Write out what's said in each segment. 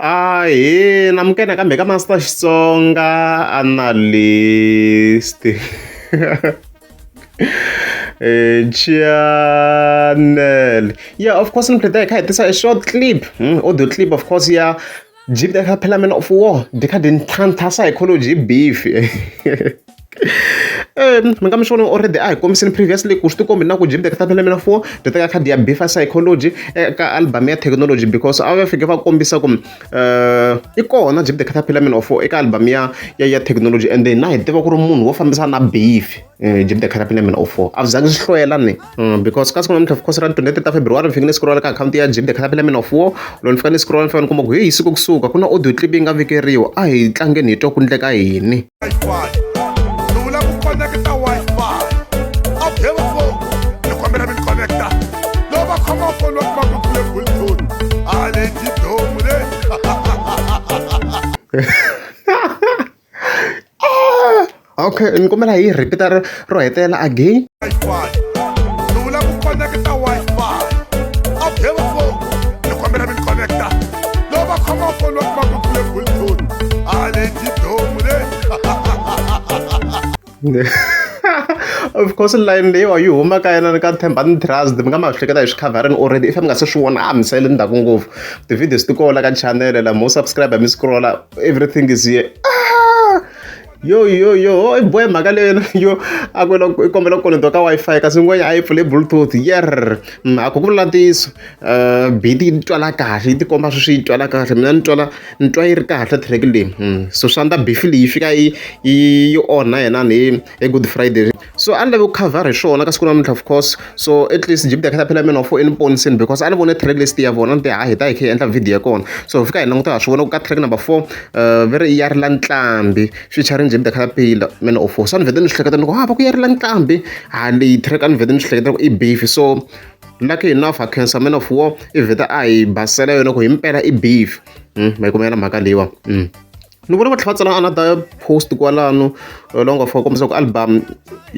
Ahee, namukela kambe ka Master Xitsonga analyst. Channel. Yeah, of course, this is a short clip. Audio clip, of course, yeah. Jib the Parliament of War. The Tanta psychology beef. Ngam showing already I commission previously kushtu ko mina ku jib dekata phela mina fo detaka khadi ya beef psychology ka album ya technology because ave fike va kombisa ku ikona jib dekata phela mina fo eka album ya technology and then na tiva ku ri munhu wo fambisa na beef jib dekata phela mina fo avuzangi sihloyela ni because kasi kuna of course ran 28 February fikini scroll ka account ya jib dekata phela mina fo lo fikani scroll fana kuma ku hey siku kusuka kuna audio clip nga vikeriwa a hi tlangeni hi to ku ndleka yini connecta Wi-Fi. Up here we go. You come here and connecta. No one come up on what man will play with tune. I let it down with it. Okay, ngomela hi repeat ro hetela again. Wi-Fi. No one connecta Wi-Fi. Up here we go. You come here and connecta. No one come up on what man will play with tune. I let it down with it. Of course line leyo yi huma ka yena ka Thembani Trust mi nga ma hleketa hi swi already if mi nga se swi vona a mi sayele ndzhaku ngopfu ti-videos ti kola ka channel la mo subscribe mi scrolla everything is here yo boy mhaka leyo yo a kwela i kombela kolento ka Wi-Fi kasi n'wenya a yi pfule bluetooth yer a ku vula ntiyiso beat yi twala kahle yi tikomba swi yi twala kahle mina ni twa yi ri kahle track leyi so swa ndla beef leyi yi fika yi onha yena ni hi Good Friday so a ni lavi ku cover hi swona ka siku namuntlha of course so at least jib dekata phela mina fo iniponiseni because a ni vone track list ya vona ni ti hi ta hi kha hi endla video ya kona so fika hi languta ha swi vona ku ka track number 4 very ya ri la ntlambi featuring jib dekata phela mina of so ni vhete ni swi hleketa ni ku va ku ya ri la ntlambi leyi track a ni vhete ni swi hleketa ku i beef so lucky enough a cancer man of war i vheta a hi basela yona ku hi mpela i beef ma yi kumela mhaka leyiwa ni vona va tlhela va tsala another post kwalano longa for kombisa ku album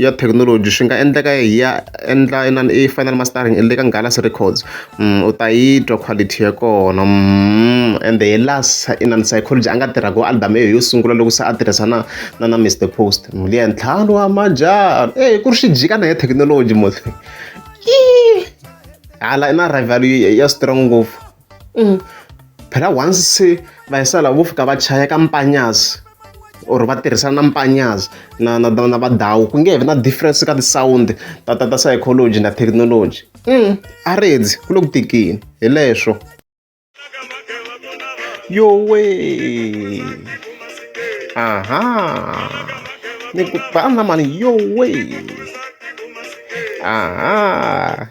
ya technology swi nga endleka hi ya endla inani i final mastering le ka Galaxy Records u ta yi twa quality ya kona and the last inani psychology a nga tirha ku album yo sungula loko se a tirhisana na Mr Post liya ntlhanu wa majani ku ri xijikana ya technology mos hala ina rival ya strong ngopfu phela once va hisala vo fika va chaya ka mpanyazi or va tirhisana na mpanyazi na vadawu ku nge he vi na difference ka ti-sound ta psychology na technology a redzi ku le ku tikini hi leswo yo we aha ni ku bana mani yo we aha